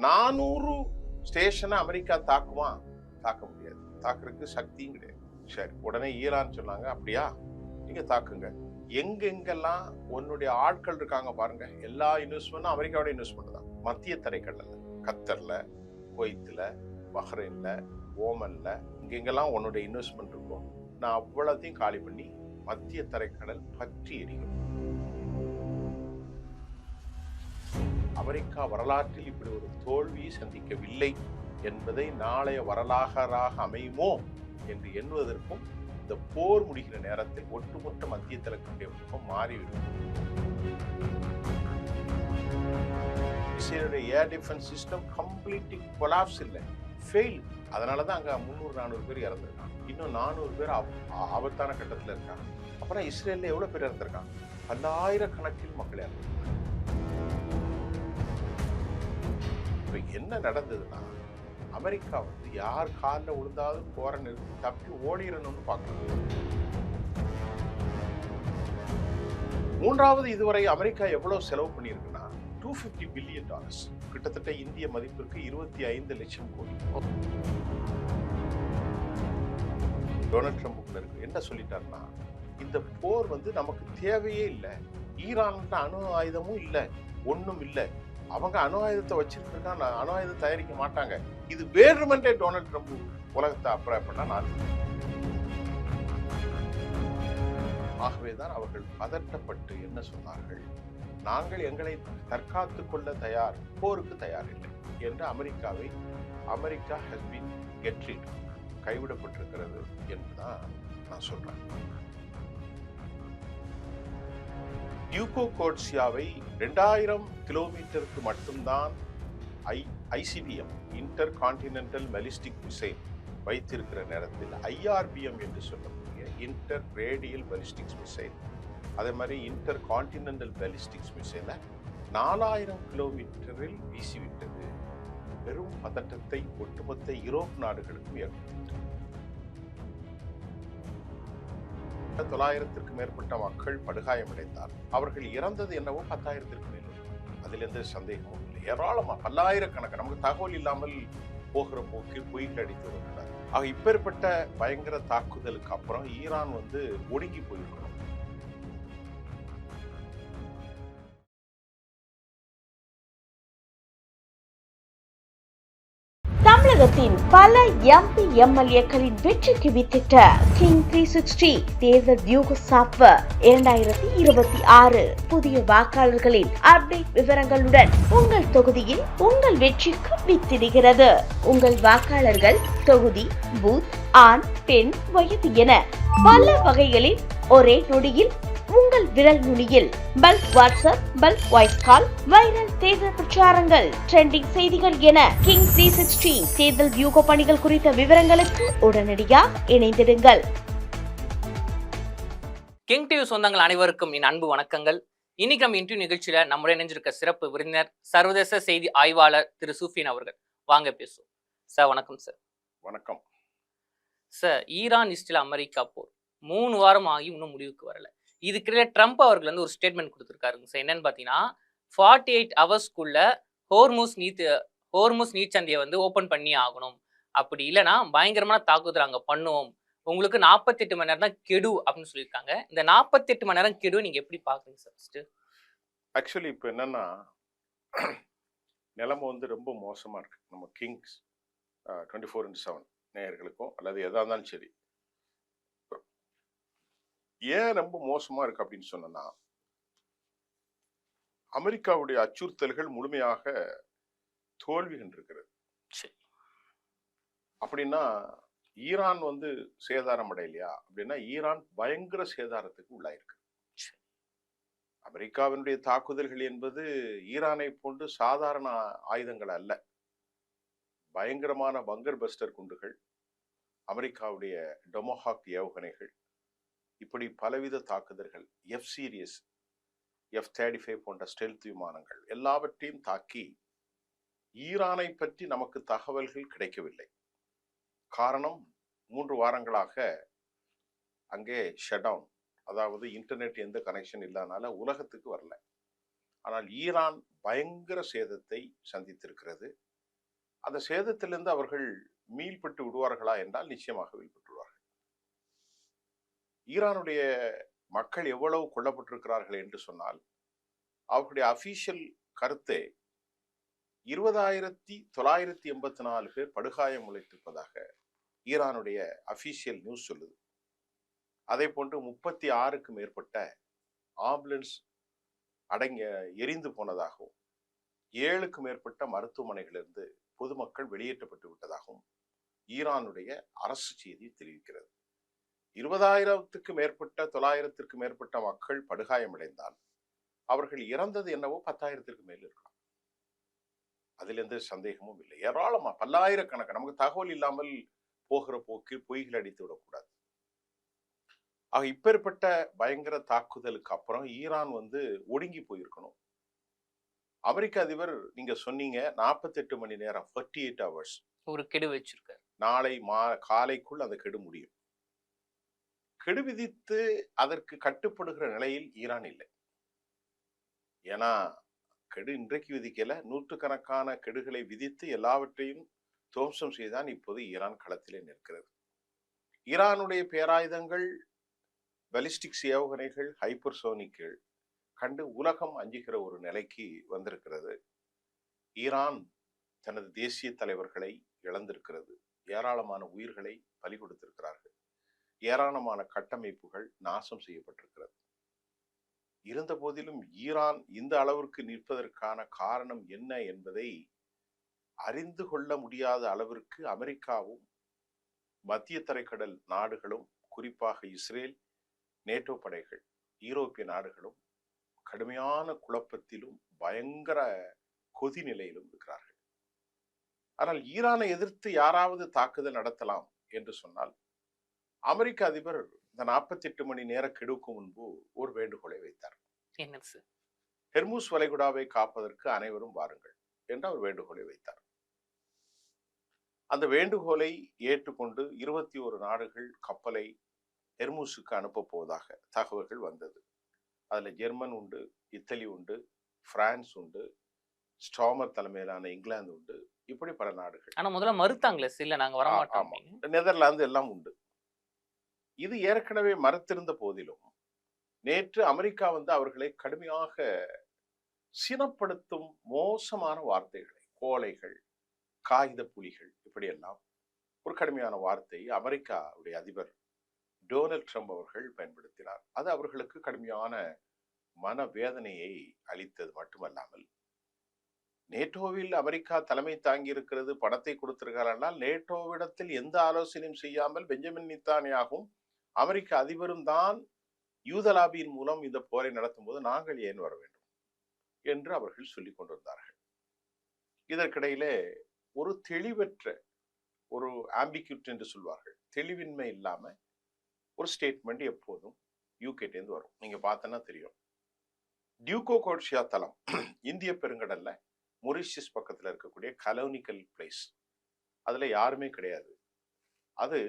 400 ஸ்டேஷனை அமெரிக்கா தாக்குமா? தாக்க முடியாது. தாக்குறதுக்கு சக்தியும் கிடையாது. சரி, உடனே ஈரான் சொன்னாங்க, அப்படியா நீங்க தாக்குங்க. எங்கெங்கெல்லாம் உன்னுடைய ஆட்கள் இருக்காங்க பாருங்க, எல்லா இன்வெஸ்ட்மெண்ட்டும் அமெரிக்காவோட இன்வெஸ்ட்மெண்ட் தான். மத்திய தரைக்கடல்ல, கத்தர்ல, குவைத்துல, பஹ்ரைன்ல, ஓமன்ல, இங்கெங்கெல்லாம் உன்னுடைய இன்வெஸ்ட்மெண்ட் இருக்கும். நான் அவ்வளத்தையும் காலி பண்ணி மத்திய தரைக்கடல் பற்றி எரியும். அமெரிக்கா வரலாற்றில் இப்படி ஒரு தோல்வியை சந்திக்கவில்லை என்பதை நாளைய வரலாறாக அமையுமோ என்று எண்ணுவதற்கும் இந்த போர் முடிகிற நேரத்தில் ஒட்டுமொத்த மத்திய தரைக்கடல் மாறிவிடும். இஸ்ரேலுடைய air defence system completely collapse இல்லை, ஃபெயில். அதனாலதான் அங்க 300-400 பேர் இறந்திருக்காங்க. இன்னும் 400 பேர் ஆபத்தான கட்டத்தில் இருக்காங்க. அப்புறம் இஸ்ரேல்ல எவ்வளவு பேர் இறந்திருக்காங்க? பல்லாயிரக்கணக்கில் மக்கள் இறந்திருக்காங்க. என்ன நடந்ததுன்னா, அமெரிக்கா யார் காலில் விழுந்தாலும் போற நிறுத்தி தப்பி ஓடிடணும்னு பார்க்கணும். மூன்றாவது, இதுவரை அமெரிக்கா எவ்வளவு செலவு பண்ணியிருக்குன்னா $250 பில்லியன், கிட்டத்தட்ட இந்திய மதிப்பிற்கு 25 லட்சம் கோடி. டொனால்ட் ட்ரம்ப் என்ன சொல்லிட்டாருன்னா, இந்த போர் நமக்கு தேவையே இல்லை, ஈரான் அணு ஆயுதமும் இல்லை, ஒன்னும் இல்லை, அவங்க அணு ஆயுதத்தை வச்சிருக்காங்க, அணு ஆயுதம் தயாரிக்க மாட்டாங்க, இது வேறுமென்றே டொனால்ட் ட்ரம்ப் உலகத்தை அப்ராய் பண்ண நான். ஆகவேதான் அவர்கள் பதட்டப்பட்டு என்ன சொன்னார்கள், நாங்கள் எங்களை தற்காத்துக் கொள்ள தயார், போருக்கு தயார் இல்லை என்று அமெரிக்கா has been getting கைவிடப்பட்டிருக்கிறது என்றுதான் நான் சொல்றேன். யூகோகோட்சியாவை 2000 கிலோமீட்டருக்கு மட்டும்தான் ICBM inter continental ballistic missile வைத்திருக்கிற நேரத்தில் IRBM என்று சொல்லக்கூடிய இன்டர் ரேடியல் பாலிஸ்டிக்ஸ் மிசைல், அதே மாதிரி இன்டர் கான்டினென்டல் பாலிஸ்டிக்ஸ் மிசைலை 4000 கிலோமீட்டரில் வீசிவிட்டது. பெரும் பதட்டத்தை ஒட்டுமொத்த யூரோப் நாடுகளுக்கும் ஏற்படுத்திவிட்டது. 900க்கும் மேற்பட்ட மக்கள் படுகாயமடைந்தார். அவர்கள் இறந்தது என்னவோ 10,000ற்கு மேல். அதில் எந்த சந்தேகமும் இல்லை. ஏராளமா பல்லாயிரக்கணக்கான, நமக்கு தகவல் இல்லாமல் போகிற போக்கில் பொய்கள் அடித்து வருகிறார். ஆக இப்பேற்பட்ட பயங்கர தாக்குதலுக்கு அப்புறம் ஈரான் ஒடுங்கி போயிருக்கணும். தமிழகத்தின் பல MP MLAக்களின் வெற்றிக்கு வித்திட்ட கிங் 360 தேர்தல் வியூக சாப்ட்வேர் 2026 புதிய வாக்காளர்களின் அப்டேட் விவரங்களுடன் உங்கள் தொகுதியில் உங்கள் வெற்றிக்கு வித்திடுகிறது. உங்கள் வாக்காளர்கள் தொகுதி, பூத், ஆண், பெண், வயது என பல வகைகளில் ஒரே நொடியில் உங்கள் விரல் நுனியில் bulk WhatsApp, bulk voice call, viral தேர்தல் பிரச்சாரங்கள், ட்ரெண்டிங் செய்திகள் என கிங் 360 தேர்தல் வியூக பணிகள் குறித்த விவரங்களுக்கு உடனடியாக இணைந்திடுங்கள். கிங் டிவி சொந்தங்கள் அனைவருக்கும் என் அன்பு வணக்கங்கள். இன்னைக்கு நம்ம இன்டர்வியூ நிகழ்ச்சியில நம்முடைய இணைஞ்சிருக்க சிறப்பு விருந்தினர் சர்வதேச செய்தி ஆய்வாளர் திரு சூஃபின் அவர்கள். வாங்க பேசுவோம். சார் வணக்கம். சார் வணக்கம். சார், ஈரான் இஸ்ரேல் அமெரிக்கா போர் 3 வாரம் ஆகி இன்னும் முடிவுக்கு வரல. இதுக்கிடையில ட்ரம்ப் அவர்கள் ஒரு ஸ்டேட்மெண்ட் கொடுத்துருக்காருங்க சார். என்னன்னு பார்த்தீங்கன்னா, 48 ஹவர்ஸ்க்குள்ள ஹோர்முஸ் நீர்ச்சந்தியை ஓப்பன் பண்ணி ஆகணும், அப்படி இல்லைன்னா பயங்கரமான தாக்குதல் அங்கே பண்ணுவோம், உங்களுக்கு 48 மணி நேரம் தான் கெடு அப்படின்னு சொல்லியிருக்காங்க. இந்த 48 மணி நேரம் கெடு நீங்க எப்படி பாக்குறீங்க சார்? ஃபர்ஸ்ட் ஆக்சுவலி இப்போ என்னன்னா, நிலைமை ரொம்ப மோசமா இருக்கு. நம்ம கிங்ஸ் 24/7 நேயர்களுக்கும் அல்லது எதா இருந்தாலும் சரி, ஏன் ரொம்ப மோசமா இருக்கு அப்படின்னு சொன்னா, அமெரிக்காவுடைய அச்சுறுத்தல்கள் முழுமையாக தோல்வி கண்டிருக்கிறது. அப்படின்னா ஈரான் சேதாரம் அடையலையா அப்படின்னா, ஈரான் பயங்கர சேதாரத்துக்கு உள்ளாயிருக்கு. அமெரிக்காவினுடைய தாக்குதல்கள் என்பது ஈரானை போன்று சாதாரண ஆயுதங்கள் அல்ல. பயங்கரமான பங்கர் பஸ்டர் குண்டுகள், அமெரிக்காவுடைய டொமஹாக் ஏவுகணைகள், இப்படி பலவித தாக்குதல்கள், F-Series, F-35 போன்ற ஸ்டெல்த் விமானங்கள் எல்லாவற்றையும் தாக்கி ஈரானை பற்றி நமக்கு தகவல்கள் கிடைக்கவில்லை. காரணம், 3 வாரங்களாக அங்கே ஷட் டவுன், அதாவது இன்டர்நெட் எந்த கனெக்ஷன் இல்லாதனால உலகத்துக்கு வரல. ஆனால் ஈரான் பயங்கர சேதத்தை சந்தித்திருக்கிறது. அந்த சேதத்திலிருந்து அவர்கள் மீள்பட்டு விடுவார்களா என்றால் நிச்சயமாக மீள்பட்டு விடுவார்கள். ஈரானுடைய மக்கள் எவ்வளவு கொல்லப்பட்டிருக்கிறார்கள் என்று சொன்னால் அவர்களுடைய அபிஷியல் கருத்தை 20,984 பேர் படுகாயம் உழைத்திருப்பதாக ஈரானுடைய அபிஷியல் நியூஸ் சொல்லுது. அதே போன்று 36க்கும் மேற்பட்ட ஆம்புலன்ஸ் எரிந்து போனதாகவும் 7க்கும் மேற்பட்ட மருத்துவமனைகளிலிருந்து பொதுமக்கள் வெளியேற்றப்பட்டு விட்டதாகவும் ஈரானுடைய அரசு செய்தி தெரிவிக்கிறது. 20,000க்கும் மேற்பட்ட 900க்கும் மேற்பட்ட மக்கள் படுகாயமடைந்தால் அவர்கள் இறந்தது என்னவோ 10,000க்கு மேல் இருக்கலாம். அதில் எந்த சந்தேகமும் இல்லை. ஏராளமா பல்லாயிரக்கணக்கான நமக்கு தகவல் இல்லாமல் போகிற போக்கில் பொய்கள் அடித்து விடக்கூடாது. ஆக இப்பேற்பட்ட பயங்கர தாக்குதலுக்கு அப்புறம் ஈரான் ஒடுங்கி போயிருக்கணும். அமெரிக்க அதிபர் நீங்க சொன்னீங்க 48 மணி நேரம் 48 hours ஒரு கெடு வச்சிருக்காரு. நாளை காலைக்குள் அந்த கெடு முடியும். கெடு விதித்து அதற்கு கட்டுப்படுகிற நிலையில் ஈரான் இல்லை. ஏன்னா கெடு இன்றைக்கு விதிக்கல, நூற்றுக்கணக்கான கெடுகளை விதித்து எல்லாவற்றையும் துவம்சம் செய்தான் இப்போது ஈரான் களத்திலே நிற்கிறது. ஈரானுடைய பேராயுதங்கள், பாலிஸ்டிக்ஸ் ஏவுகணைகள், ஹைப்பர்சோனிக்கள் கண்டு உலகம் அஞ்சுகிற ஒரு நிலைக்கு வந்திருக்கிறது. ஈரான் தனது தேசிய தலைவர்களை இழந்திருக்கிறது. ஏராளமான உயிர்களை பலி கொடுத்திருக்கிறார்கள். ஏராளமான கட்டமைப்புகள் நாசம் செய்யப்பட்டிருக்கிறது. இருந்த போதிலும் ஈரான் இந்த அளவிற்கு நிற்பதற்கான காரணம் என்ன என்பதை அறிந்து கொள்ள முடியாத அளவிற்கு அமெரிக்காவும் மத்திய தரைக்கடல் நாடுகளும், குறிப்பாக இஸ்ரேல், நேட்டோ படைகள், யூரோப்பிய நாடுகளும் கடுமையான குழப்பத்திலும் பயங்கர கொதி நிலையிலும் இருக்கிறார்கள். ஆனால் ஈரானை எதிர்த்து யாராவது தாக்குதல் நடத்தலாம் என்று சொன்னால் அமெரிக்க அதிபர் இந்த 48 மணி நேர கெடுவுக்கு முன்பு ஒரு வேண்டுகோளை வைத்தார். என்ன சார்? ஹெர்முஸ் வளைகுடாவை காப்பதற்கு அனைவரும் வாருங்கள் என்று அவர் வேண்டுகோளை வைத்தார். அந்த வேண்டுகோளை ஏற்றுக்கொண்டு 21 நாடுகள் கப்பலை ஹெர்முஸுக்கு அனுப்ப போவதாக தகவல்கள் வந்தது. அதுல ஜெர்மன் உண்டு, இத்தாலி உண்டு, பிரான்ஸ் உண்டு, ஸ்டாமர் தலைமையிலான இங்கிலாந்து உண்டு, இப்படி பல நாடுகள். ஆனா முதல்ல மறுத்தாங்களே, இல்ல நாங்க வர மாட்டோம். நெதர்லாந்து எல்லாம் உண்டு. இது ஏற்கனவே மறுத்திருந்த போதிலும் நேற்று அமெரிக்கா அவர்களை கடுமையாக சினப்படுத்தும் மோசமான வார்த்தைகளை, கோழைகள், காகித புலிகள், இப்படியெல்லாம் ஒரு கடுமையான வார்த்தையை அமெரிக்காவுடைய அதிபர் டொனால்ட் ட்ரம்ப் அவர்கள் பயன்படுத்தினார். அது அவர்களுக்கு கடுமையான மனவேதனையை அளித்தது மட்டுமல்லாமல், நேட்டோவில் அமெரிக்கா தலைமை தாங்கி இருக்கிறது, பணத்தை கொடுத்திருக்கிறார்கள். நேட்டோவிடத்தில் எந்த ஆலோசனையும் செய்யாமல் பெஞ்சமின் நெத்தன்யாகும் அமெரிக்க அதிபரும் தான் யூதலாபியின் மூலம் இந்த போரை நடத்தும் போது நாங்கள் ஏன் வர வேண்டும் என்று அவர்கள் சொல்லிக் கொண்டிருந்தார்கள். இதற்கிடையிலே ஒரு தெளிவற்ற, ஒரு ஆம்பிக்யூட் என்று சொல்வார்கள், தெளிவின்மை இல்லாம ஒரு ஸ்டேட்மெண்ட் எப்போதும் யூகேட்டேந்து வரும். நீங்க பார்த்தனா தெரியும். டியூகோ கோட்ஷியா தளம் இந்திய பெருங்கடல்ல மொரிஷியஸ் பக்கத்துல இருக்கக்கூடிய கலோனிக்கல் பிளேஸ், அதுல யாருமே கிடையாது. அது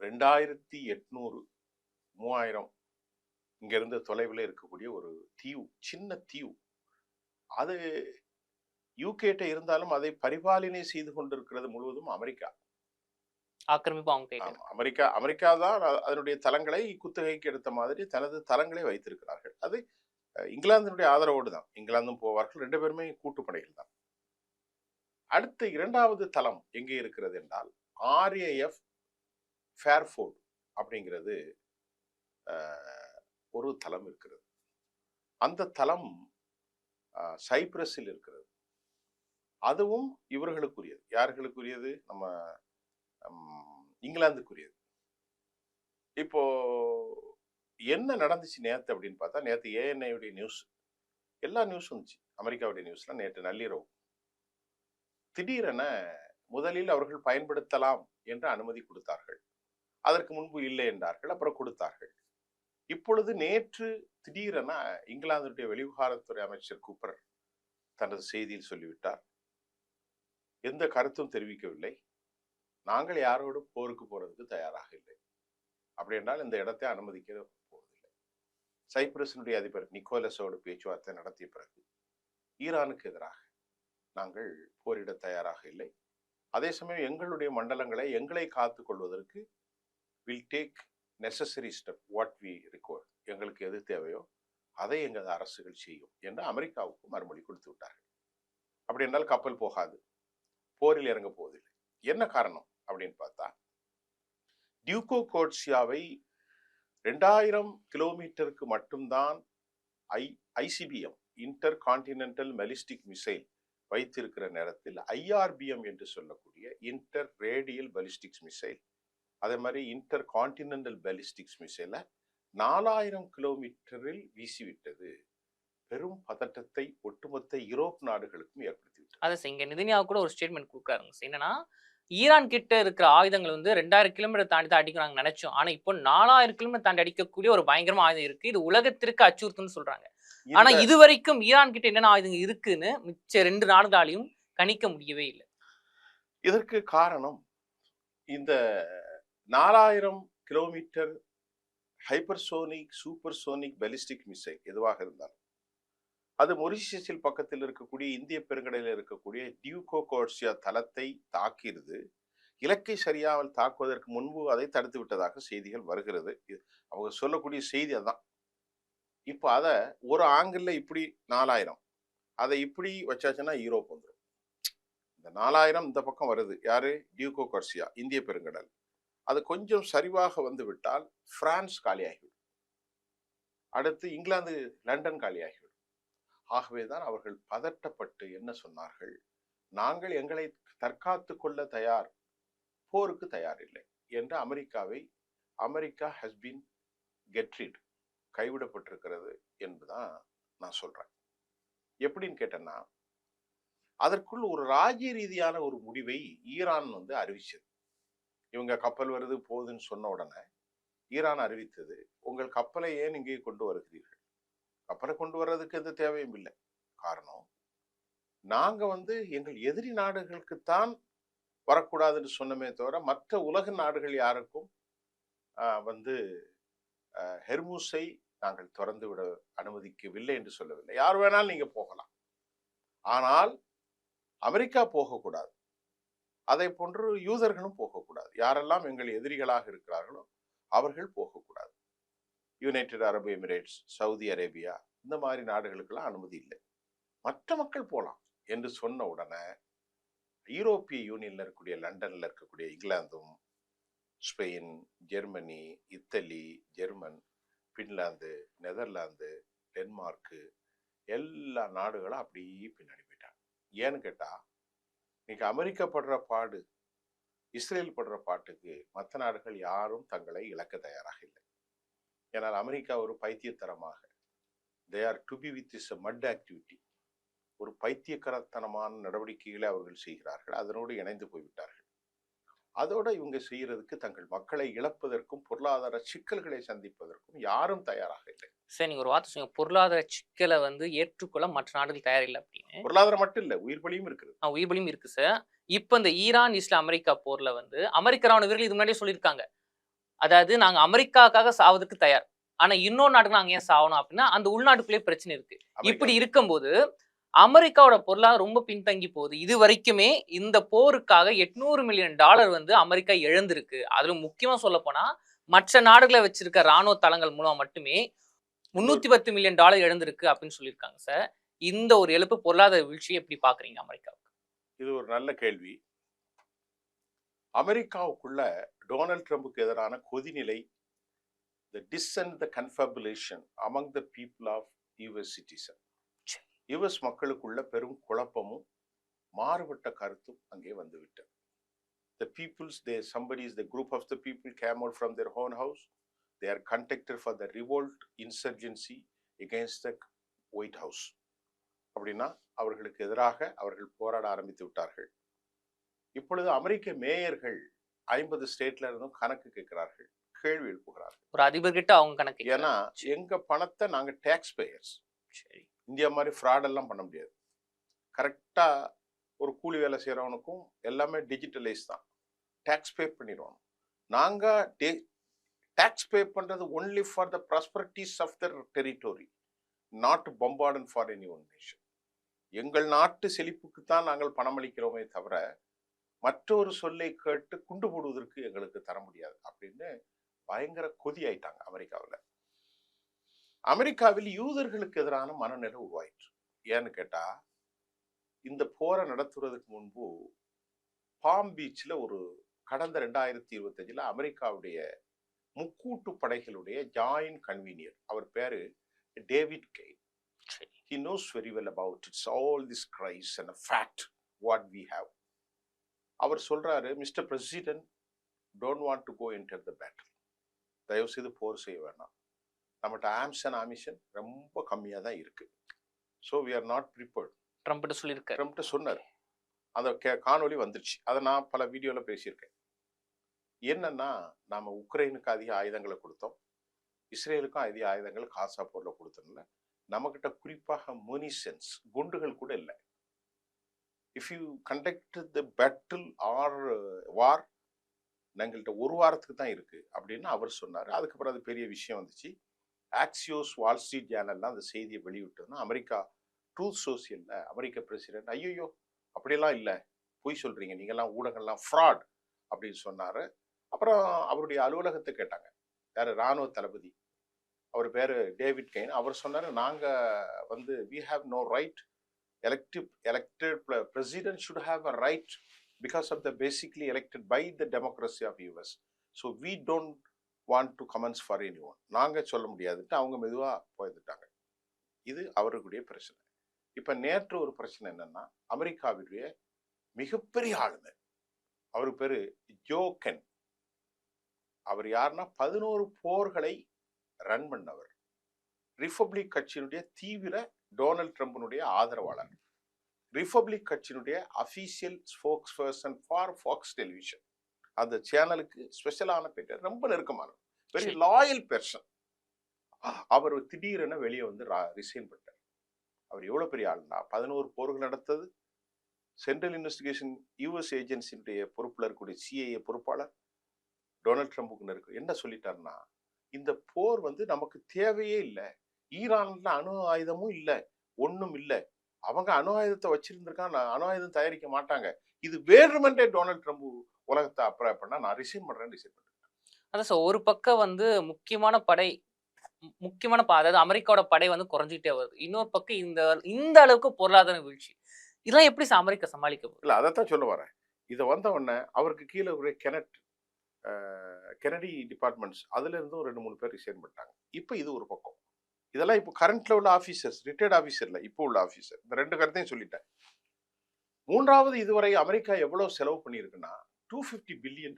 2800 3000 இங்க இருந்து தொலைவில் இருக்கக்கூடிய ஒரு தீவு, சின்ன தீவு. அது யூகேட்ட இருந்தாலும் அதை பரிபாலனை செய்து கொண்டிருக்கிறது முழுவதும் அமெரிக்கா. அமெரிக்கா தான் அதனுடைய தளங்களை குத்தகைக்கு எடுத்த மாதிரி தனது தளங்களை வைத்திருக்கிறார்கள். அது இங்கிலாந்தினுடைய ஆதரவோடு தான். இங்கிலாந்தும் போவார்கள், 2 பேருமே கூட்டுப்படைகள் தான். அடுத்த 2வது தளம் எங்கே இருக்கிறது என்றால் RAF ஃபேர்ஃபோர்ட் அப்படிங்கிறது ஒரு தளம் இருக்கிறது. அந்த தளம் சைப்ரஸில் இருக்கிறது. அதுவும் இவர்களுக்குரியது. யார்களுக்குரியது? நம்ம இங்கிலாந்துக்குரியது. இப்போ என்ன நடந்துச்சு நேத்து அப்படின்னு பார்த்தா, நேத்து ANI நியூஸ், எல்லா நியூஸும் இருந்துச்சு. அமெரிக்காவுடைய நியூஸ்ல நேற்று நள்ளிரவு திடீரென முதலில் அவர்கள் பயன்படுத்தலாம் என்று அனுமதி கொடுத்தார்கள். அதற்கு முன்பு இல்லை என்றார்கள், அப்புறம் கொடுத்தார்கள். இப்பொழுது நேற்று திடீரென இங்கிலாந்துடைய வெளிவிவகாரத்துறை அமைச்சர் கூப்பர் தனது செய்தியில் சொல்லிவிட்டார், எந்த கருத்தும் தெரிவிக்கவில்லை, நாங்கள் யாரோடு போருக்கு போறதுக்கு தயாராக இல்லை. அப்படி என்றால் இந்த இடத்தை அனுமதிக்க போவதில்லை. சைப்ரஸினுடைய அதிபர் நிக்கோலஸோடு பேச்சுவார்த்தை நடத்திய பிறகு ஈரானுக்கு எதிராக நாங்கள் போரிட தயாராக இல்லை. அதே சமயம் எங்களுடைய மண்டலங்களை எங்களை காத்துக் கொள்வதற்கு will take necessary step what we require. எங்களுக்கு எது தேவையோ அதை எங்களது அரசுகள் செய்யும் என்று அமெரிக்காவுக்கு மறுமொழி கொடுத்து விட்டார்கள். அப்படி என்றால் கப்பல் போகாது, போரில் இறங்க போவதில்லை. என்ன காரணம் அப்படின்னு பார்த்தா, டியூகோ கோர்சியாவை 2000 கிலோமீட்டருக்கு மட்டும்தான் ஐசிபிஎம் இன்டர் கான்டினென்டல் மெலிஸ்டிக் மிசைல் வைத்திருக்கிற நேரத்தில் ஐஆர்பிஎம் என்று சொல்லக்கூடிய இன்டர் ரேடியல் பலிஸ்டிக்ஸ் மிசைல், அதே மாதிரி இன்டர் கான்டினென்டல் பலிஸ்டிக்ஸ் மிசைல 4000 கிலோமீட்டரில் வீசிவிட்டது. பெரும் பதட்டத்தை ஒட்டுமொத்த யூரோப் நாடுகளுக்கும் ஏற்படுத்திவிட்டது. அதை இங்க நிதினியா கூட ஒரு ஸ்டேட்மெண்ட் கொடுக்காருங்க. என்னன்னா, ஈரான் கிட்ட இருக்கிற ஆயுதங்கள் வந்து 2000 கிலோமீட்டர் தாண்டி தான் அடிக்கிறாங்க நினைச்சோம். ஆனா இப்போ 4000 கிலோமீட்டர் தாண்டி அடிக்கக்கூடிய ஒரு பயங்கரமா ஆயுதம் இருக்கு. இது உலகத்திற்கு அச்சுறுத்துன்னு சொல்றாங்க. ஆனா இது வரைக்கும் ஈரான் கிட்ட என்னென்ன ஆயுதங்கள் இருக்குன்னு மிச்ச 2 நாடுகளாலையும் கணிக்க முடியவே இல்லை. இதற்கு காரணம் இந்த 4000 kilometre hypersonic supersonic ballistic missile எதுவாக இருந்தாலும் அது மொரிஷியஸில் பக்கத்தில் இருக்கக்கூடிய இந்திய பெருங்கடலில் இருக்கக்கூடிய டியூகோ கோர்சியா தளத்தை தாக்கியது. இலக்கை சரியாமல் தாக்குவதற்கு முன்பு அதை தடுத்து விட்டதாக செய்திகள் வருகிறது. அவங்க சொல்லக்கூடிய செய்தி அதான். இப்போ அதை ஒரு ஆங்கிள் இப்படி 4000 அதை இப்படி வச்சாச்சுன்னா யூரோப் வந்துடும். இந்த 4000 இந்த பக்கம் வருது. யாரு? டியூகோ கோர்சியா, இந்திய பெருங்கடல். அது கொஞ்சம் சரிவாக வந்து விட்டால் பிரான்ஸ் காலியாகிவிடும். அடுத்து இங்கிலாந்து, லண்டன் காலியாகிவிடும். ஆகவேதான் அவர்கள் பதட்டப்பட்டு என்ன சொன்னார்கள், நாங்கள் எங்களை தற்காத்து கொள்ள தயார், போருக்கு தயார் இல்லை என்று அமெரிக்கா ஹஸ் பீன் கெட்ரிட், கைவிடப்பட்டிருக்கிறது என்பதுதான் நான் சொல்றேன். எப்படின்னு கேட்டேன்னா, அதற்குள் ஒரு ராஜ்ய ரீதியான ஒரு முடிவை ஈரான் அறிவிச்சது. இவங்க கப்பல் வருது போகுதுன்னு சொன்ன உடனே ஈரான் அறிவித்தது, உங்கள் கப்பலை ஏன் இங்கே கொண்டு வருகிறீர்கள்? கப்பலை கொண்டு வர்றதுக்கு எந்த தேவையும் இல்லை. காரணம், நாங்க எங்கள் எதிரி நாடுகளுக்குத்தான் வரக்கூடாதுன்னு சொன்னமே தவிர மற்ற உலக நாடுகள் யாருக்கும் ஹெர்மூஸை நாங்கள் திறந்து விட அனுமதிக்கவில்லை என்று சொல்லவில்லை. யார் வேணாலும் நீங்க போகலாம், ஆனால் அமெரிக்கா போகக்கூடாது. அதை போன்று யூதர்களும் போகக்கூடாது. யாரெல்லாம் எங்கள் எதிரிகளாக இருக்கிறார்களோ அவர்கள் போகக்கூடாது. யுனைடெட் அரபு எமிரேட்ஸ், சவுதி அரேபியா, இந்த மாதிரி நாடுகளுக்கெல்லாம் அனுமதி இல்லை. மற்ற மக்கள் போகலாம் என்று சொன்ன உடனே யூரோப்பிய யூனியன்ல இருக்கக்கூடிய, லண்டன்ல இருக்கக்கூடிய இங்கிலாந்தும், Spain, Germany, Italy, German, Finland, Netherlands, Denmark, எல்லா நாடுகளும் அப்படியே பின்னாடி போயிட்டாங்க. ஏன்னு கேட்டா, இன்னைக்கு அமெரிக்கா படுற பாடு, இஸ்ரேல் படுற பாட்டுக்கு மற்ற நாடுகள் யாரும் தங்களை இழக்க தயாராக இல்லை. ஏனால் அமெரிக்கா ஒரு பைத்தியத்தனமாக, they are to be with this mud activity, ஒரு பைத்தியக்கரத்தனமான நடவடிக்கைகளை அவர்கள் செய்கிறார்கள். அதனோடு இணைந்து போய்விட்டார்கள். அதோட இவங்க செய்யறதுக்கு தங்கள் மக்களை இழப்பதற்கும் பொருளாதார சிக்கல்களை சந்திப்பதற்கும் யாரும் தயாராக இல்லை. சரி, நீங்க ஒரு வார்த்தை சொன்னீங்க, பொருளாதார சிக்கலை ஏற்றுக்கொள்ள மற்ற நாடுகள் தயாரில்லை அப்படின்னு. பொருளாதாரம் மட்டும் இல்ல, உயிர் பலியும் இருக்குது. உயிர் பலியும் இருக்கு சார். இப்ப இந்த ஈரான் இஸ்ரேல் அமெரிக்கா போர்ல அமெரிக்க ராணுவ வீரர்கள் இது முன்னாடியே சொல்லியிருக்காங்க, அதாவது நாங்க அமெரிக்காவுக்காக சாவதற்கு தயார், ஆனா இன்னொரு நாட்டுக்கு நாங்க ஏன் சாவணும் அப்படின்னா அந்த உள்நாட்டுக்குள்ளேயே பிரச்சனை இருக்கு. இப்படி இருக்கும்போது அமெரிக்காவோட பொருளாதாரம் ரொம்ப பின்தங்கி போகுது. இது வரைக்குமே இந்த போருக்காக $800 மில்லியன் அமெரிக்கா இழந்திருக்கு. அதுல முக்கியமா சொல்ல போனா மற்ற நாடுகளை வச்சிருக்க ராணுவ தளங்கள் மூலம் மட்டுமே $310 மில்லியன் இழந்திருக்கு அப்படின்னு சொல்லியிருக்காங்க சார். இந்த ஒரு எழுப்பு பொருளாதார வீழ்ச்சியை எப்படி பாக்குறீங்க அமெரிக்காவுக்கு? இது ஒரு நல்ல கேள்வி. அமெரிக்காவுக்குள்ள டொனால்ட் ட்ரம்புக்கு எதிரான கொதிநிலை, the dissent, the confabulation among the people of US citizen, US மக்களுக்குள்ள பெரும் குழப்பமும் மாறுபட்ட கருத்தும் அங்கே வந்துவிட்டது. The peoples, the group of the people came out from their own house. They are contacted for the revolt, insurgency against the White House. அப்படின்னா அவர்களுக்கு எதிராக அவர்கள் போராட ஆரம்பித்து விட்டார்கள். இப்பொழுது அமெரிக்க மேயர்கள் 50 ஸ்டேட்ல இருந்தும் கணக்கு கேட்கிறார்கள், கேள்வி எழுப்புகிறார்கள். ஒரு அதிபர் கிட்ட அவங்க கணக்கு. ஏன்னா எங்க பணத்தை நாங்க டாக்ஸ் பேயர்ஸ், இந்தியா மாதிரி ஃப்ராட் எல்லாம் பண்ண முடியாது. கரெக்டா ஒரு கூலி வேலை செய்யறவனுக்கும் எல்லாமே டிஜிட்டலைஸ் தான், டாக்ஸ் பே பண்ணிடுவோம். நாங்க டாக்ஸ் பே பண்றது only for the prosperities of the territory, not bombarded for any one nation. எங்கள் நாட்டு செழிப்புக்கு தான் நாங்கள் பணம் அளிக்கிறோமே தவிர மற்றொரு சொல்லை கேட்டு குண்டு போடுவதற்கு எங்களுக்கு தர முடியாது அப்படின்னு பயங்கர கொதி ஆயிட்டாங்க அமெரிக்காவில். அமெரிக்காவில் யூதர்களுக்கு எதிரான மனநிலை உருவாயிற்று. ஏன்னு கேட்டா, இந்த போரை நடத்துறதுக்கு முன்பு பாம் பீச்ல ஒரு கடந்த 2025 அமெரிக்காவுடைய முக்கூட்டு படைகளுடைய ஜாயின்ட் கன்வீனியர், அவர் பேரு David gain. He knows very well about it's all this crisis and a fact what we have. அவர் சொல்றாரு, mister president don't want to go enter the battle. தயவு செய்து போர் செய்ய வேண்டாம். நம்மகிட்ட ஆர்ம்ஸ் அண்ட் ஆமிஷன் ரொம்ப கம்மியாக தான் இருக்கு. So we are not prepared. ட்ரம்ப்ட்ட சொன்னார். அந்த காணொலி வந்துருச்சு. அதை நான் பல வீடியோவில் பேசியிருக்கேன். என்னன்னா, நாம உக்ரைனுக்கு அதிக ஆயுதங்களை கொடுத்தோம், இஸ்ரேலுக்கும் அதிக ஆயுதங்கள் காசா போர்ல கொடுத்தோம்ல. நம்மகிட்ட குறிப்பாக munitions குண்டுகள் கூட இல்லை. If you conduct the battle or war, எங்கள்கிட்ட ஒரு வாரத்துக்கு தான் இருக்கு அப்படின்னு அவர் சொன்னார். அதுக்கப்புறம் அது பெரிய விஷயம் வந்துச்சு. ஆக்சியோஸ், வால் ஸ்ட்ரீட் ஜேர்னல்லாம் அந்த செய்தியை வெளியிட்டோம்னா, அமெரிக்கா ட்ரூத் சோசியல்ல அமெரிக்க பிரசிடென்ட் ஐயோ அப்படியெல்லாம் இல்லை, பொய் சொல்றீங்க, நீங்கெல்லாம் ஊடகங்கள்லாம் ஃப்ராட் அப்படின்னு சொன்னாரு. அப்புறம் அவருடைய அலுவலகத்தை கேட்டாங்க, யாரு, இராணுவ தளபதி, அவர் பேரு டேவிட் கெய்ன். அவர் சொன்னாரு, நாங்க வந்து we have no right, elected president should have a right because of the basically elected by the democracy of US, so we don't want to comments for anyone. நாங்க சொல்ல முடியாதுன்னு அவங்க மெதுவா போயிட்டாங்க. இது அவர்களுடைய பிரச்சனை. இப்ப நேற்று ஒரு பிரச்சனை என்னன்னா, அமெரிக்காவுடைய மிகப்பெரிய ஆளுநர், அவரு பேரு ஜோ கென். அவர் யாருன்னா 11 போர்களை ரன் பண்ணவர், ரிபப்ளிக் கட்சியினுடைய தீவிர டொனால்ட் ட்ரம்பினுடைய ஆதரவாளர், ரிபப்ளிக் கட்சியினுடைய official spokesperson for Fox television, அந்த சேனலுக்கு ஸ்பெஷலான பேர், ரொம்ப நெருக்கமானவர், வெரி லாயல் பெர்சன். அவர் திடீரென வெளியே வந்து ரிசைன் பண்ணார். அவர் எவ்வளவு பெரிய ஆளுனா, 11 போர்கள் நடத்தது, சென்ட்ரல் இன்வெஸ்டிகேஷன் யூஎஸ் ஏஜென்சியுடைய பொறுப்புல இருக்கக்கூடிய சிஐஏ பொறுப்பாளர் டொனால்ட் ட்ரம்புக்கு இருக்கு. என்ன சொல்லிட்டாருன்னா, இந்த போர் வந்து நமக்கு தேவையே இல்லை, ஈரான்ல அணு ஆயுதமும் இல்லை, ஒன்றும் இல்லை, அவங்க அணு ஆயுதத்தை வச்சிருந்திருக்கான், அணு ஆயுதம் தயாரிக்க மாட்டாங்க, இது வேறுமென்றே டொனால்ட் ட்ரம்ப் உலகத்தை அப்ளை பண்ணா நான் ரிசைன் பண்றேன். அதான் சார், ஒரு பக்கம் வந்து அதாவது அமெரிக்காவோட படை வந்து குறைஞ்சிட்டே வருது, இன்னொரு பக்கம் இந்த அளவுக்கு பொருளாதார வீழ்ச்சி, இதெல்லாம் எப்படி அமெரிக்கா சமாளிக்க போகுது? இல்லை, அதைத்தான் சொல்ல வரேன். இதை வந்த உடனே அவருக்கு கீழே ஒரு கெனடி டிபார்ட்மெண்ட்ஸ், அதுல இருந்தும் 2-3 பேர் ரிசைன் பண்ணிட்டாங்க. இப்போ இது ஒரு பக்கம். இதெல்லாம் இப்போ கரண்ட்ல உள்ள ஆபீசர்ஸ், ரிட்டையர்ட் ஆபீசர்ல இப்போ உள்ள ஆபீசர். இந்த 2 கருத்தையும் சொல்லிட்டேன். மூன்றாவது, இதுவரை அமெரிக்கா எவ்வளவு செலவு பண்ணியிருக்குன்னா $250 பில்லியன்,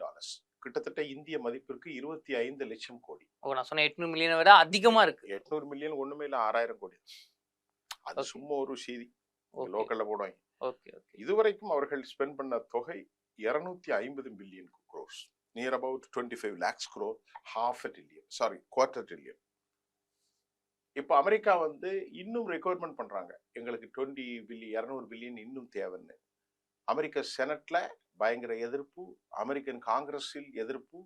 கிட்டத்தட்ட இந்திய மதிப்பிற்கு 25 லட்சம் கோடி. நான் சொன்ன 800 மில்லியனை விட அதிகமா இருக்கு. 800 மில்லியன் ஒண்ணுமே இல்லை, 6000 கோடி. அது சும்மா ஒரு செய்தி, லோக்கல்ல போடுவாங்க. இதுவரைக்கும் அவர்கள் ஸ்பெண்ட் பண்ண தொகை 250 billion crores, near about 25 lakhs crore, quarter trillion. இப்போ அமெரிக்கா வந்து இன்னும் ரெக்வயர்மெண்ட் பண்றாங்க, எங்களுக்கு 200 பில்லியன் இன்னும் தேவைன்னு. அமெரிக்க செனட்ல பயங்கர எதிர்ப்பு, அமெரிக்கன் காங்கிரஸில் எதிர்ப்பு,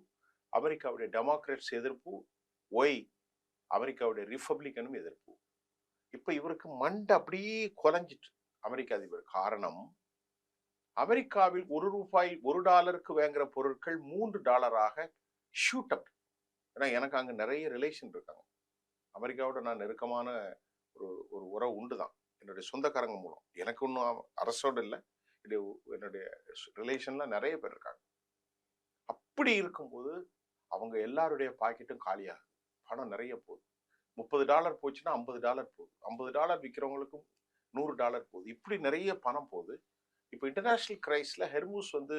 அமெரிக்காவுடைய டெமோக்ராட்ஸ் எதிர்ப்பு, அமெரிக்காவுடைய ரிபப்ளிக்கனும் எதிர்ப்பு. இப்ப இவருக்கு மண்டை அப்படியே குலைஞ்சிட்டு அமெரிக்க அதிபர். காரணம், அமெரிக்காவில் $1 $1 வாங்குற பொருட்கள் $3 ஷூட் அப். ஏன்னா எனக்கு அங்க நிறைய ரிலேஷன் இருக்காங்க, அமெரிக்காவோட நான் நெருக்கமான ஒரு உறவு உண்டுதான், என்னுடைய சொந்தக்காரங்க மூலம். எனக்கு ஒன்றும் அரசோடு இல்லை, என்னுடைய ரிலேஷன்ல நிறைய பேர் இருக்காங்க. அப்படி இருக்கும்போது அவங்க எல்லாருடைய பாக்கெட்டும் காலியாகுது, பணம் நிறைய போகுது. $30 போச்சுன்னா $50 போகுது, $50 விற்கிறவங்களுக்கும் $100 போகுது, இப்படி நிறைய பணம் போகுது. இப்போ இன்டர்நேஷனல் கிரைஸ்ல ஹெர்மூஸ் வந்து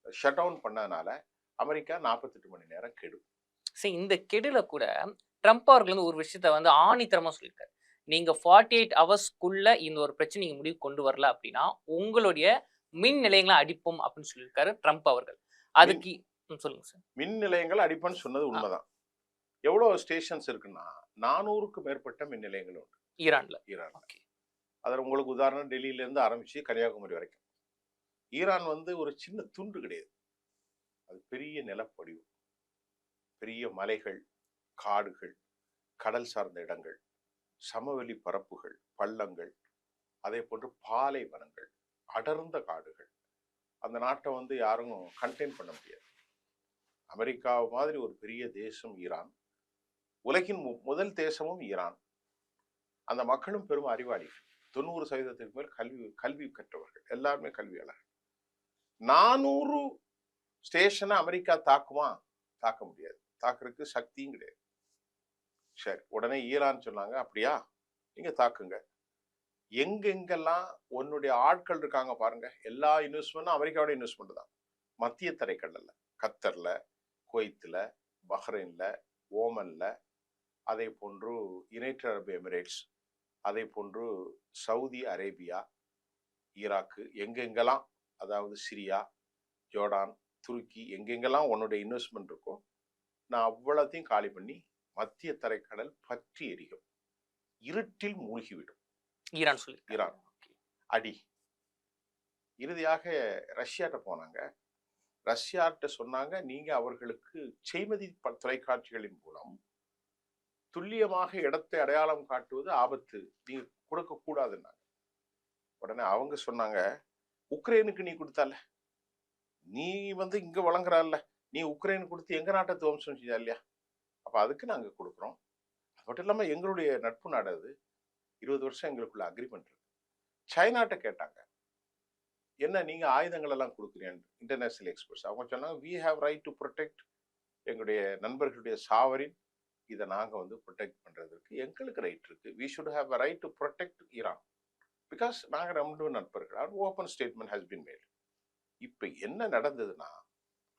ஷட் டவுன் பண்ணதுனால அமெரிக்கா 48 மணி நேரம் கெடும். சரி, இந்த கெடுல கூட ட்ரம்ப் அவர்கள் வந்து ஒரு விஷயத்த வந்து ஆணித்தரமா சொல்லியிருக்காரு, நீங்க 48 ஹவர்ஸ்க்குள்ள இந்த ஒரு பிரச்சனை நீங்க முடிவு கொண்டு வரல அப்படின்னா உங்களுடைய மின் நிலையங்களை அடிப்போம் அப்படின்னு சொல்லியிருக்காரு ட்ரம்ப் அவர்கள். அதுக்கு சொல்லுங்க சார். மின் நிலையங்கள் அடிப்போம்னு சொன்னது உண்மைதான். எவ்வளவு ஸ்டேஷன்ஸ் இருக்குன்னா 400க்கு மேற்பட்ட மின் நிலையங்கள் உண்டு ஈரான்ல. அதில் உங்களுக்கு உதாரணம், டெல்லியில இருந்து ஆரம்பிச்சு கன்னியாகுமரி வரைக்கும். ஈரான் வந்து ஒரு சின்ன துண்டு கிடையாது, அது பெரிய நிலப்படிவு, பெரிய மலைகள், காடுகள், கடல் சார்ந்த இடங்கள், சமவெளி பரப்புகள், பள்ளங்கள், அதே போன்று பாலைவனங்கள், அடர்ந்த காடுகள். அந்த நாட்டை வந்து யாரும் கண்டெயின் பண்ண முடியாது. அமெரிக்கா மாதிரி ஒரு பெரிய தேசம் ஈரான். உலகின் முதல் தேசமும் ஈரான். அந்த மக்களும் பெரும் அறிவாளிகள். 90% மேல் கல்வி கற்றவர்கள், எல்லாருமே கல்வியாளர்கள். 400 ஸ்டேஷனை அமெரிக்கா தாக்குமா? தாக்க முடியாது. தாக்குறதுக்கு சக்தியும் கிடையாது. சரி, உடனே ஈரான் சொன்னாங்க, அப்படியா, நீங்க தாக்குங்க. எங்கெங்கெல்லாம் உன்னுடைய ஆட்கள் இருக்காங்க பாருங்க. எல்லா இன்வெஸ்ட்மெண்ட்டும் அமெரிக்காவோட இன்வெஸ்ட்மெண்ட் தான். மத்திய தரைக்கடல்ல, கத்தர்ல, குவைத்துல, பஹ்ரைன்ல, ஓமன்ல, அதே போன்று யுனைடெட் அரபு எமிரேட்ஸ், அதே போன்று சவுதி அரேபியா, ஈராக்கு, எங்கெங்கெல்லாம், அதாவது சிரியா, ஜோர்டான், துருக்கி, எங்கெங்கெல்லாம் உன்னுடைய இன்வெஸ்ட்மெண்ட் இருக்கோ நான் அவ்வளோத்தையும் காலி பண்ணி மத்திய தரைக்கடல் பற்றி எரியும், இருட்டில் மூழ்கிவிடும். ஈரான் அடி. இறுதியாக ரஷ்யாட்ட போனாங்க. ரஷ்யாட்ட சொன்னாங்க, நீங்க அவர்களுக்கு செய்மதி தொலைக்காட்சிகளின் மூலம் துல்லியமாக இடத்தை அடையாளம் காட்டுவது ஆபத்து, நீங்க கொடுக்க கூடாதுன்னாங்க. உடனே அவங்க சொன்னாங்க, உக்ரைனுக்கு நீ கொடுத்தால, நீ வந்து இங்க வழங்குறால, நீ உக்ரைனுக்கு கொடுத்து எங்க நாட்டை துவம்சம் செஞ்சா இல்லையா, அப்ப அதுக்கு நாங்க கொடுக்குறோம். அது மட்டும் இல்லாம எங்களுடைய நட்பு நாடு அது, 20 வருஷம் எங்களுக்குள்ள அக்ரிமெண்ட் இருக்கு. சைனாட்ட கேட்டாங்க, என்ன நீங்க ஆயுதங்கள் எல்லாம் கொடுக்குறீங்க, இன்டர்நேஷனல் எக்ஸ்பர்ட்ஸ். அவங்க சொன்னாங்க, we have right to protect, எங்களுடைய நண்பர்களுடைய சாவரின், இதை நாங்க வந்து ப்ரொடெக்ட் பண்றதுக்கு எங்களுக்கு ரைட் இருக்கு. we should have a right to protect Iran because நாங்க நம்ம நண்பர்கள். Open statement has been made. இப்ப என்ன நடந்ததுன்னா,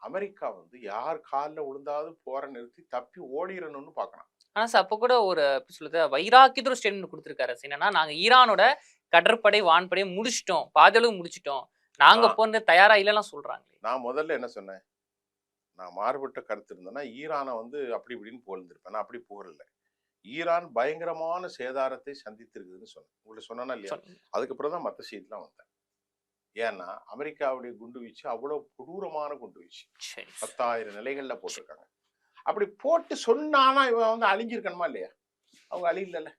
அமெரிக்கா வந்து யார் காலில் விழுந்தாவது போற நிறுத்தி தப்பி ஓடிடணும்னு பார்க்கணும். ஆனா சார், அப்ப கூட ஒரு சொல்லுது வைராக்கியத்தோட ஸ்டேட்மெண்ட் கொடுத்திருக்காரு. என்னன்னா, நாங்க ஈரானோட கடற்படை வான்படையை முடிச்சிட்டோம், பாதளவு முடிச்சிட்டோம், நாங்க போன தயாரா இல்லைன்னு சொல்றாங்க. நான் முதல்ல என்ன சொன்னேன், நான் மாறுபட்ட கருத்து இருந்தேன்னா ஈரானை வந்து அப்படி இப்படின்னு புகழ்ந்திருப்பேன். நான் அப்படி புகழல. ஈரான் பயங்கரமான சேதாரத்தை சந்தித்திருக்குதுன்னு சொன்னேன். உங்களுக்கு சொன்னா இல்லையா? அதுக்கப்புறம் தான் மற்ற செய்திலாம் வந்தேன். ஏன்னா அமெரிக்காவுடைய குண்டு வீச்சு அவ்வளவு கொடூரமான குண்டு வீச்சு, 10,000 நிலைகள்ல போட்டிருக்காங்க. அப்படி போட்டு சொன்னானா இவன் வந்து அழிஞ்சிருக்கணுமா இல்லையா? அவங்க அழியல,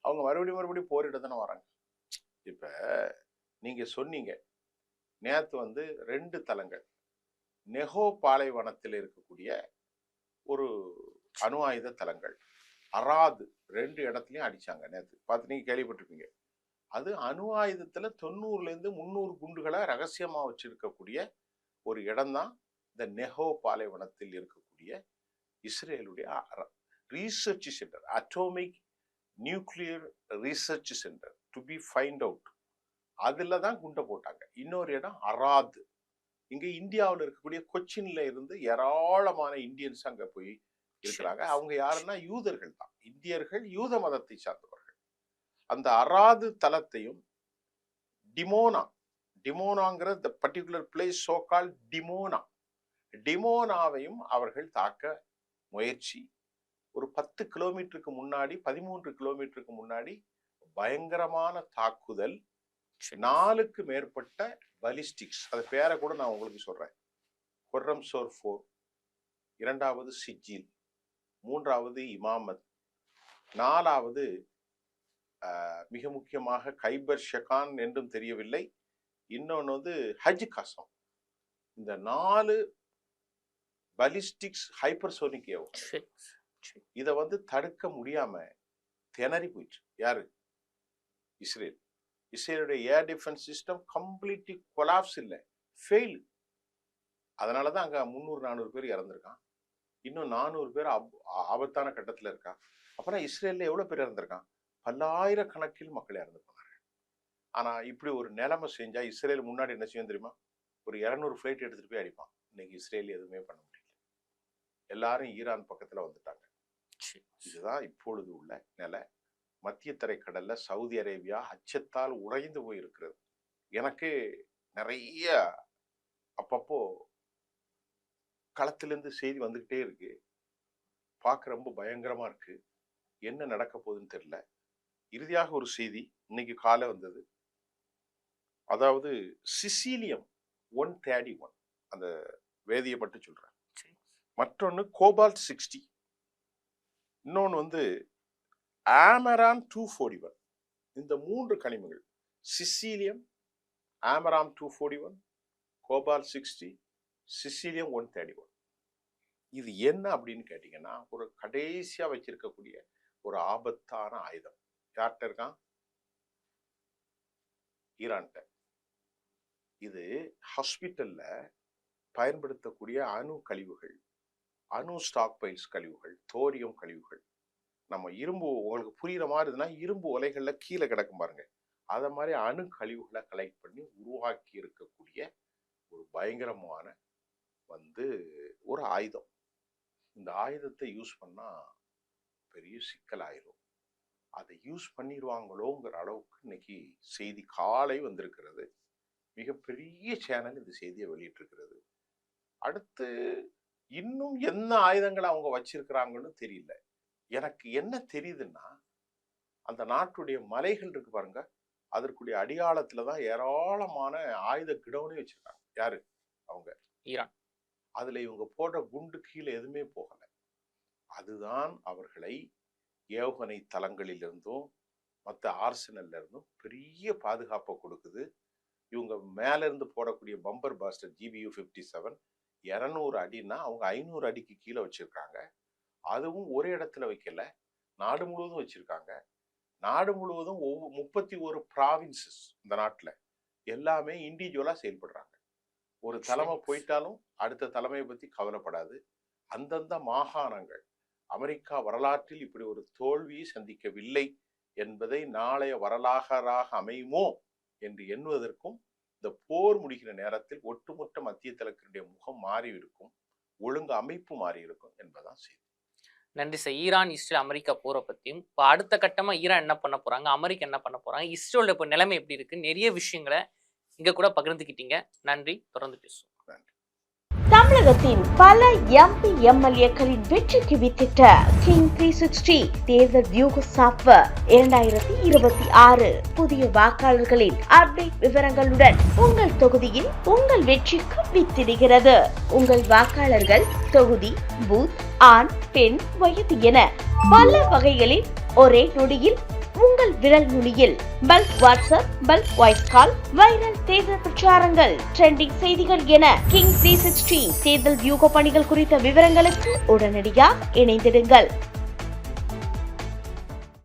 அவங்க மறுபடியும் போரிட தானே வராங்க. இப்ப நீங்க சொன்னீங்க, நேத்து வந்து 2 தலங்கள், நெகோ பாலைவனத்தில் இருக்கக்கூடிய ஒரு அணு ஆயுத தலங்கள், அராது, 2 இடத்துலயும் அடிச்சாங்க நேத்து. பார்த்து நீங்க கேள்விப்பட்டிருப்பீங்க. அது அணு ஆயுதத்துல 90லேருந்து 300 குண்டுகளை ரகசியமா வச்சிருக்கக்கூடிய ஒரு இடம் தான் இந்த நெகோ பாலைவனத்தில் இருக்கக்கூடிய இஸ்ரேலுடைய research centre, atomic nuclear research centre, to be find out. அதுல தான் குண்டை போட்டாங்க. இன்னொரு இடம் அராது, இங்க இந்தியாவில் இருக்கக்கூடிய கொச்சின்ல இருந்து ஏராளமான இந்தியன்ஸ் அங்க போய் இருக்கிறாங்க. அவங்க யாருன்னா யூதர்கள் தான், இந்தியர்கள், யூத மதத்தை சார்ந்தவர்கள். அந்த அராது தலத்தையும் டிமோனாங்கிற the particular place so called டிமோனாவையும் அவர்கள் தாக்க முயற்சி. ஒரு 10 கிலோமீட்டருக்கு முன்னாடி, 13 கிலோமீட்டருக்கு முன்னாடி பயங்கரமான தாக்குதல். 4க்கு மேற்பட்ட பலிஸ்டிக்ஸ், அது பேரை கூட நான் உங்களுக்கு சொல்றேன். கொர்ரம்சோர் 4, 2வது சிஜில், 3வது இமாமத், 4வது மிக முக்கியமாக கைபர் ஷெகான் என்றும் தெரியவில்லை, இன்னொன்று வந்து ஹஜ் காசம். இந்த 4 பலிஸ்டிக்ஸ் ஹைப்பர்சோனிக் ஏவும். இதை வந்து தடுக்க முடியாம திணறி போயிடுச்சு. யாரு? இஸ்ரேல். இஸ்ரேலுடைய air defence system completely collapse இல்லை, ஃபெயில். அதனாலதான் அங்க 300-400 பேர் இறந்திருக்கான். இன்னும் 400 பேர் ஆபத்தான கட்டத்துல இருக்கான். அப்புறம் இஸ்ரேல்ல எவ்வளவு பேர் இறந்திருக்கான்? பல்லாயிரக்கணக்கில் மக்கள் இறந்து போனாங்க. ஆனா இப்படி ஒரு நிலைமை செஞ்சா இஸ்ரேல் முன்னாடி என்ன செய்யும் தெரியுமா? ஒரு 200 ஃபிளைட் எடுத்துட்டு போய் அடிப்பான். இன்னைக்கு இஸ்ரேல் எதுவுமே பண்ண முடியல. எல்லாரும் ஈரான் பக்கத்துல வந்துட்டாங்க. இதுதான் இப்பொழுது உள்ள நிலை. மத்திய தரைக்கடல்ல சவுதி அரேபியா அச்சத்தால் உறைந்து போயிருக்கிறது. எனக்கு நிறைய அப்பப்போ களத்திலிருந்து செய்தி வந்துகிட்டே இருக்கு. பார்க்க ரொம்ப பயங்கரமா இருக்கு. என்ன நடக்க போகுதுன்னு தெரியல. இறுதியாக ஒரு செய்தி இன்னைக்கு காலை வந்தது. அதாவது சிசிலியம் 131, அந்த வேதியை பற்றி சொல்றேன். மற்றொன்று கோபால்ட் 60, இன்னொன்று வந்து ஆமரான் 241. இந்த 3 கனிமங்கள் சிசிலியம், ஆமராம் 241, கோபால்ட் 60, சிசிலியம் 131. இது என்ன அப்படின்னு கேட்டீங்கன்னா ஒரு கடைசியா வச்சிருக்கக்கூடிய ஒரு ஆபத்தான ஆயுதம். யார்கிட்ட இருக்கான்? ஈரான்கிட்ட. இது ஹாஸ்பிட்டல்ல பயன்படுத்தக்கூடிய அணு கழிவுகள், அணு ஸ்டாக் பைல்ஸ் கழிவுகள், தோரியம் கழிவுகள். நம்ம இரும்பு, உங்களுக்கு புரியுற மாதிரி இருந்ததுன்னா இரும்பு உலைகள்ல கீழே கிடக்கும் பாருங்க, அத மாதிரி அணு கழிவுகளை கலெக்ட் பண்ணி உருவாக்கி இருக்கக்கூடிய ஒரு பயங்கரமான வந்து ஒரு ஆயுதம். இந்த ஆயுதத்தை யூஸ் பண்ணா பெரிய சிக்கல் ஆயிரும். அதை யூஸ் பண்ணிடுவாங்களோங்கிற அளவுக்கு இன்னைக்கு செய்தி காலை வந்திருக்கிறது. மிகப்பெரிய சேனல் இந்த செய்தியை வெளியிட்டிருக்கிறது. அடுத்து இன்னும் என்ன ஆயுதங்களை அவங்க வச்சிருக்கிறாங்கன்னு தெரியல. எனக்கு என்ன தெரியுதுன்னா, அந்த நாட்டுடைய மலைகள் இருக்கு பாருங்க, அதற்குடைய அடியாளத்துலதான் ஏராளமான ஆயுத கிடவுனே வச்சிருக்காங்க. யாரு? அவங்க, ஈரான். அதுல இவங்க போடுற குண்டு கீழே எதுவுமே போகல. அதுதான் அவர்களை ஏவுகணை தளங்களிலிருந்தும் மற்ற ஆர்சனல்ல இருந்தும் பெரிய பாதுகாப்பை கொடுக்குது. இவங்க மேல இருந்து போடக்கூடிய பம்பர் பாஸ்டர் GBU-57 200 அடின்னா அவங்க 500 அடிக்கு கீழே வச்சிருக்காங்க. அதுவும் ஒரே இடத்துல வைக்கல, நாடு முழுவதும் வச்சிருக்காங்க. நாடு முழுவதும் 31 ப்ராவின்சஸ் இந்த நாட்டுல எல்லாமே இண்டிவிஜுவலா செயல்படுறாங்க. ஒரு தலைமை போயிட்டாலும் அடுத்த தலைமையை பத்தி கவலைப்படாது. அந்தந்த மாகாணங்கள் அமெரிக்கா வரலாற்றில் இப்படி ஒரு தோல்வியை சந்திக்கவில்லை என்பதை நாளைய வரலாறாக அமையுமோ என்று எண்ணுவதற்கும் இந்த போர் முடிகிற நேரத்தில் ஒட்டுமொத்த மத்திய கிழக்கினுடைய முகம் மாறி இருக்கும், ஒழுங்கு அமைப்பு மாறி இருக்கும் என்பதான் செய்தி. நன்றி சார். ஈரான் இஸ்ரேல் அமெரிக்கா போரை பத்தியும், இப்போ அடுத்த கட்டமா ஈரான் என்ன பண்ண போறாங்க, அமெரிக்கா என்ன பண்ண போறாங்க, இஸ்ரேலோட இப்போ நிலைமை எப்படி இருக்கு, நிறைய விஷயங்களை இங்க கூட பகிர்ந்துக்கிட்டீங்க. நன்றி. தொடர்ந்து பேசுவோம். தமிழகத்தின் பல MP MLAக்களின் வெற்றிக்கு வித்திட்ட கிங் 360 தேர்தல் வியூக சாப்ட்வேர் 2026 புதிய வாக்காளர்களின் அப்டேட் விவரங்களுடன் உங்கள் தொகுதியில் உங்கள் வெற்றிக்கு வித்திடுகிறது. உங்கள் வாக்காளர்கள் தொகுதி, பூத், ஆண், பெண், வயது என பல வகைகளில் ஒரே நொடியில் உங்கள் விரல் நுனியில் bulk WhatsApp, bulk voice call, viral தேர்தல் பிரச்சாரங்கள், ட்ரெண்டிங் செய்திகள் என கிங் 360 தேர்தல் வியூக பணிகள் குறித்த விவரங்களுக்கு உடனடியாக இணைந்திடுங்கள்.